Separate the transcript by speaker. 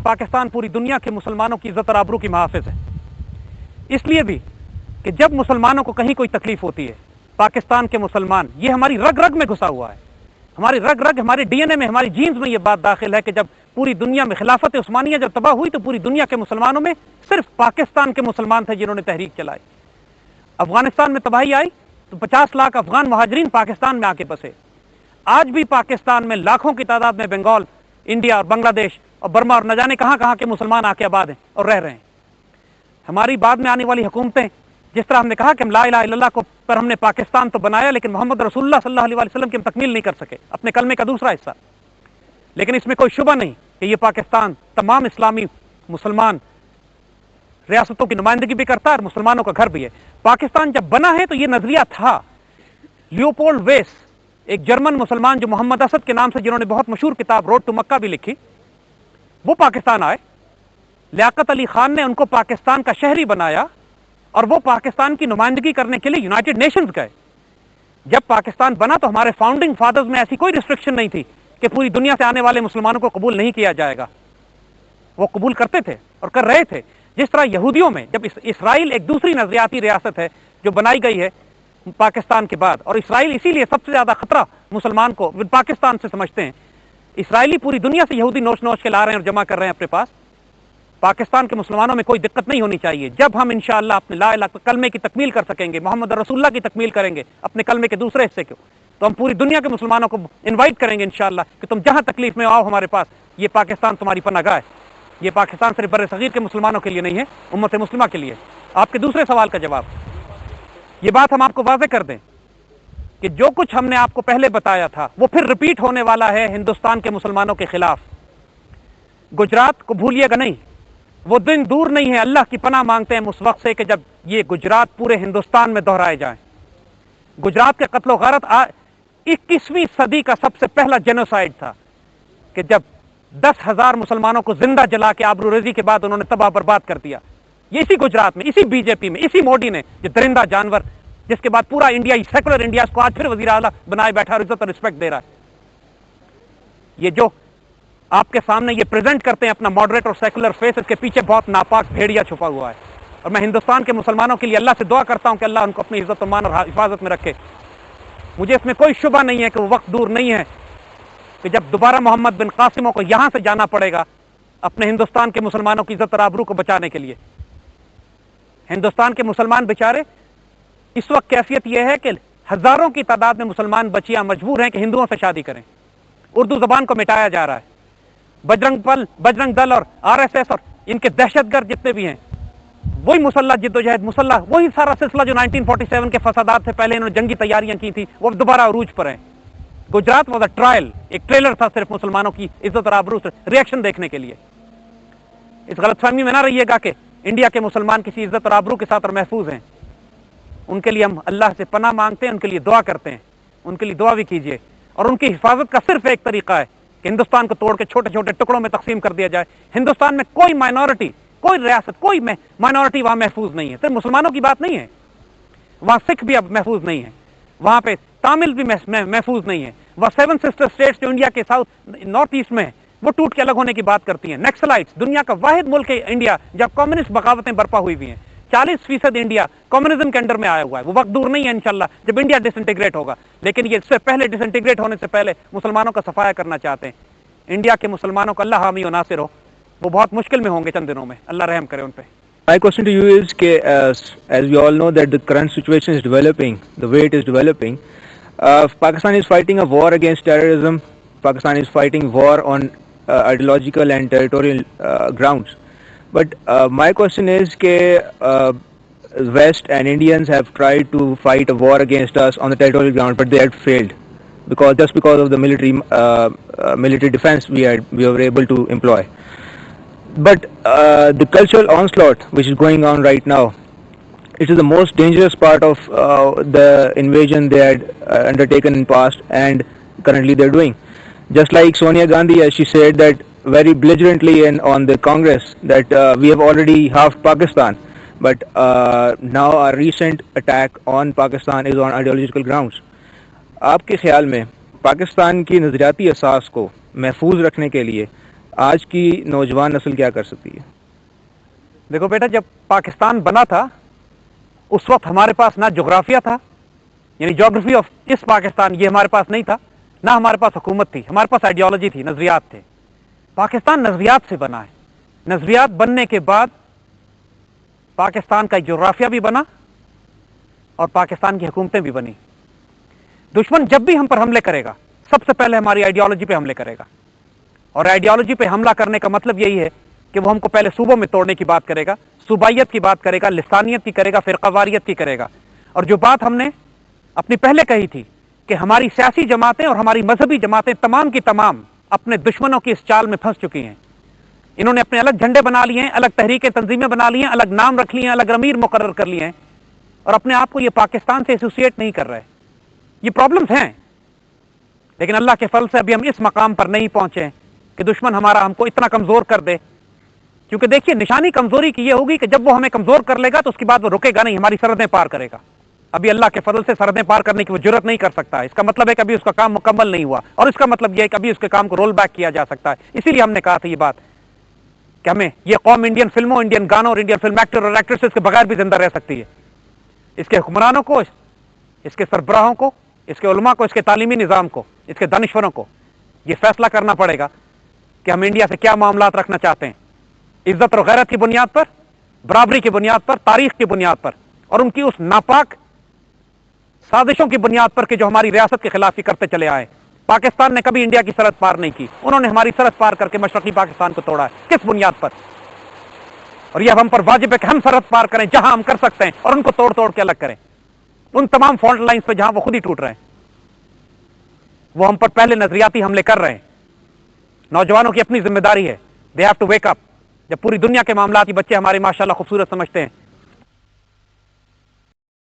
Speaker 1: پاکستان پوری دنیا کے مسلمانوں کی عزت اور آبرو کی محافظ ہے، اس لیے بھی کہ جب مسلمانوں کو کہیں کوئی تکلیف ہوتی ہے، پاکستان کے مسلمان، یہ ہماری رگ رگ میں گھسا ہوا ہے، ہماری رگ رگ، ہمارے ڈی این اے میں، ہماری جینز میں یہ بات داخل ہے کہ جب پوری دنیا میں خلافت عثمانیہ جب تباہ ہوئی تو پوری دنیا کے مسلمانوں میں صرف پاکستان کے مسلمان تھے جنہوں نے تحریک چلائی۔ افغانستان میں تباہی آئی تو 50 لاکھ افغان مہاجرین پاکستان میں آ کے بسے۔ آج بھی پاکستان میں لاکھوں کی تعداد میں بنگال، انڈیا اور بنگلہ دیش اور برما اور نہ جانے کہاں کہاں کے مسلمان آ کے آباد ہیں اور رہ رہے ہیں۔ ہماری بعد میں آنے والی حکومتیں، جس طرح ہم نے کہا کہ ہم لا الہ الا اللہ کو پر ہم نے پاکستان تو بنایا لیکن محمد رسول اللہ صلی اللہ علیہ وسلم کی ہم تکمیل نہیں کر سکے، اپنے کلمے کا دوسرا حصہ۔ لیکن اس میں کوئی شبہ نہیں کہ یہ پاکستان تمام اسلامی مسلمان ریاستوں کی نمائندگی بھی کرتا ہے اور مسلمانوں کا گھر بھی ہے۔ پاکستان جب بنا ہے تو یہ نظریہ تھا۔ لیوپولڈ ویس، ایک جرمن مسلمان جو محمد اسد کے نام سے، جنہوں نے بہت مشہور کتاب روڈ ٹو مکہ بھی لکھی، وہ پاکستان آئے۔ لیاقت علی خان نے ان کو پاکستان کا شہری بنایا اور وہ پاکستان کی نمائندگی کرنے کے لیے یونائٹڈ نیشنز گئے۔ جب پاکستان بنا تو ہمارے فاؤنڈنگ فادرز میں ایسی کوئی ریسٹرکشن نہیں تھی کہ پوری دنیا سے آنے والے مسلمانوں کو قبول نہیں کیا جائے گا، وہ قبول کرتے تھے اور کر رہے تھے۔ جس طرح یہودیوں میں، جب اسرائیل ایک دوسری نظریاتی ریاست ہے جو بنائی گئی ہے پاکستان کے بعد، اور اسرائیل اسی لیے سب سے زیادہ خطرہ مسلمان کو پاکستان سے سمجھتے ہیں، اسرائیلی پوری دنیا سے یہودی نوچ نوچ کے لا رہے ہیں اور جمع کر رہے ہیں اپنے پاس۔ پاکستان کے مسلمانوں میں کوئی دقت نہیں ہونی چاہیے۔ جب ہم انشاءاللہ اپنے لا الہ کلمے کی تکمیل کر سکیں گے، محمد رسول اللہ کی تکمیل کریں گے اپنے کلمے کے دوسرے حصے کو، تو ہم پوری دنیا کے مسلمانوں کو انوائٹ کریں گے انشاءاللہ کہ تم جہاں تکلیف میں آؤ ہمارے پاس، یہ پاکستان تمہاری پناہ گاہ ہے۔ یہ پاکستان صرف بر صغیر کے مسلمانوں کے لیے نہیں ہے، امت مسلمہ کے لیے۔ آپ کے دوسرے سوال کا جواب، یہ بات ہم آپ کو واضح کر دیں کہ جو کچھ ہم نے آپ کو پہلے بتایا تھا وہ پھر ریپیٹ ہونے والا ہے ہندوستان کے مسلمانوں کے خلاف۔ گجرات کو بھولیے گا نہیں، وہ دن دور نہیں ہے، اللہ کی پناہ مانگتے ہیں اس وقت سے کہ جب یہ گجرات پورے ہندوستان میں دہرائے جائیں۔ گجرات کے قتل و غارت 21ویں صدی کا سب سے پہلا جینوسائیڈ تھا کہ جب 10,000 مسلمانوں کو زندہ جلا کے آبرو ریزی کے بعد انہوں نے تباہ برباد کر دیا۔ یہ اسی گجرات میں، اسی بی جے پی میں، اسی مودی نے، جو درندہ جانور، جس کے بعد پورا انڈیا، سیکولر انڈیا، اس کو آج پھر وزیر اعلیٰ بنائے بیٹھا اور عزت اور رسپیکٹ دے رہا ہے۔ یہ جو آپ کے سامنے یہ پریزنٹ کرتے ہیں اپنا ماڈریٹ اور سیکولر فیس، اس کے پیچھے بہت ناپاک بھیڑیا چھپا ہوا ہے، اور میں ہندوستان کے مسلمانوں کے لیے اللہ سے دعا کرتا ہوں کہ اللہ ان کو اپنی عزت و مان اور حفاظت میں رکھے۔ مجھے اس میں کوئی شبہ نہیں ہے کہ وہ وقت دور نہیں ہے کہ جب دوبارہ محمد بن قاسموں کو یہاں سے جانا پڑے گا اپنے ہندوستان کے مسلمانوں کی عزت اور آبرو کو بچانے کے لیے۔ ہندوستان کے مسلمان بیچارے، اس وقت کیفیت یہ ہے کہ ہزاروں کی تعداد میں مسلمان بچیاں مجبور ہیں کہ ہندوؤں سے شادی کریں۔ اردو زبان کو مٹایا جا رہا ہے۔ بجرنگ دل اور RSS اور ان کے دہشت گرد جتنے بھی ہیں، وہی مسلح جدوجہد، وہی سارا سلسلہ جو 1947 کے فسادات سے پہلے انہوں نے جنگی تیاریاں کی تھی، وہ دوبارہ عروج پر ہیں۔ گجرات واز اے ٹرائل، ایک ٹریلر تھا صرف مسلمانوں کی عزت اور آبرو سے ریئیکشن دیکھنے کے لیے۔ اس غلط فہمی میں نہ رہیے گا کہ انڈیا کے مسلمان کسی عزت اور آبرو کے ساتھ اور محفوظ ہیں۔ ان کے لیے ہم اللہ سے پناہ مانگتے ہیں، ان کے لیے دعا کرتے ہیں، ان کے لیے دعا بھی کیجیے، اور ان کی حفاظت کا صرف ایک طریقہ ہے کہ ہندوستان کو توڑ کے چھوٹے چھوٹے ٹکڑوں میں تقسیم کر دیا جائے۔ ہندوستان میں کوئی مائنورٹی، کوئی ریاست، کوئی مائنورٹی وہاں محفوظ نہیں ہے۔ صرف مسلمانوں کی بات نہیں ہے، وہاں سکھ بھی اب محفوظ نہیں ہے، وہاں پہ تامل بھی محفوظ نہیں ہے، وہ 7 سسٹر اسٹیٹس جو انڈیا کے نارتھ ایسٹ میں ہیں وہ ٹوٹ کے الگ ہونے کی بات کرتی ہیں۔ نیکسلائٹس، دنیا کا واحد ملک ہے انڈیا جب کمیونسٹ بغاوتیں برپا ہوئی ہوئی ہیں۔ 40% انڈیا کمیونزم کے انڈر میں آیا ہوا ہے۔ وہ وقت دور نہیں ہے انشاءاللہ جب انڈیا ڈس انٹیگریٹ ہوگا، لیکن یہ اس سے پہلے ڈس انٹیگریٹ ہونے سے پہلے مسلمانوں کا صفایا کرنا چاہتے ہیں۔ انڈیا کے مسلمانوں کا اللہ حامی و ناصر ہو، وہ بہت مشکل میں ہوں گے چند دنوں میں، اللہ رحم کرے ان پہ۔
Speaker 2: My question to you is as we all know that the current situation is developing, the way it is developing, Pakistan is fighting a war against terrorism. Pakistan is fighting war on ideological and territorial grounds. But my question is West and Indians have tried to fight a war against us on the territorial ground, but they had failed because of the military defense we were able to employ. But the cultural onslaught which is going on right now, it is the most dangerous part of the invasion they had undertaken in past and currently they're doing. Just like Sonia Gandhi, as she said that very belligerently on the Congress, that we have already halved Pakistan, but now our recent attack on Pakistan is on ideological grounds. آپ کے خیال میں پاکستان کی نظریاتی اساس کو محفوظ رکھنے کے لیے آج کی نوجوان نسل کیا کر سکتی ہے؟
Speaker 1: دیکھو بیٹا، جب پاکستان بنا تھا اس وقت ہمارے پاس نہ جغرافیہ تھا، یعنی جغرافی آف اس پاکستان یہ ہمارے پاس نہیں تھا، نہ ہمارے پاس حکومت تھی، ہمارے پاس آئیڈیالوجی تھی، نظریات تھے. پاکستان نظریات سے بنا ہے. نظریات بننے کے بعد پاکستان کا جغرافیہ بھی بنا اور پاکستان کی حکومتیں بھی بنی. دشمن جب بھی ہم پر حملے کرے گا سب سے پہلے ہماری آئیڈیالوجی پہ حملے کرے گا، اور آئیڈیالوجی پہ حملہ کرنے کا مطلب یہی ہے کہ وہ ہم کو پہلے صوبوں میں توڑنے کی بات کرے گا، صوبائیت کی بات کرے گا، لسانیت کی کرے گا، فرقہ واریت کی کرے گا. اور جو بات ہم نے اپنی پہلے کہی تھی کہ ہماری سیاسی جماعتیں اور ہماری مذہبی جماعتیں تمام کی تمام اپنے دشمنوں کی اس چال میں پھنس چکی ہیں. انہوں نے اپنے الگ جھنڈے بنا لیے ہیں، الگ تحریکیں تنظیمیں بنا لی ہیں، الگ نام رکھ لیے ہیں، الگ امیر مقرر کر لیے ہیں، اور اپنے آپ کو یہ پاکستان سے ایسوسیٹ نہیں کر رہے. یہ پرابلمز ہیں، لیکن اللہ کے فضل سے ابھی ہم اس مقام پر نہیں پہنچے کہ دشمن ہمارا ہم کو اتنا کمزور کر دے. کیونکہ دیکھیے نشانی کمزوری کی یہ ہوگی کہ جب وہ ہمیں کمزور کر لے گا تو اس کے بعد وہ رکے گا نہیں، ہماری سرحدیں پار کرے گا. ابھی اللہ کے فضل سے سرحدیں پار کرنے کی وہ جرت نہیں کر سکتا. اس کا مطلب ہے کہ ابھی اس کا کام مکمل نہیں ہوا، اور اس کا مطلب یہ ہے کہ ابھی اس کے کام کو رول بیک کیا جا سکتا ہے. اسی لیے ہم نے کہا تھا یہ بات کہ ہمیں یہ قوم انڈین فلموں، انڈین گانوں اور انڈین فلم ایکٹر اور ایکٹریسز کے بغیر بھی زندہ رہ سکتی ہے. اس کے حکمرانوں کو، اس کے سربراہوں کو، اس کے علماء کو، اس کے تعلیمی نظام کو، اس کے دانشوروں کو یہ فیصلہ کرنا پڑے گا کہ ہم انڈیا سے کیا معاملات رکھنا چاہتے ہیں، عزت اور غیرت کی بنیاد پر، برابری کی بنیاد پر، تاریخ کی بنیاد پر، اور ان کی اس ناپاک سازشوں کی بنیاد پر کہ جو ہماری ریاست کے خلاف ہی کرتے چلے آئے. پاکستان نے کبھی انڈیا کی سرحد پار نہیں کی، انہوں نے ہماری سرحد پار کر کے مشرقی پاکستان کو توڑا ہے. کس بنیاد پر؟ اور یہ اب ہم پر واجب ہے کہ ہم سرحد پار کریں جہاں ہم کر سکتے ہیں، اور ان کو توڑ توڑ کے الگ کریں ان تمام فالٹ لائنز پہ جہاں وہ خود ہی ٹوٹ رہے ہیں. وہ ہم پر پہلے نظریاتی حملے کر رہے ہیں. نوجوانوں کی اپنی ذمہ داری ہے، they have to wake up. جب پوری دنیا کے معاملات بچے ہمارے ماشاءاللہ خوبصورت سمجھتے ہیں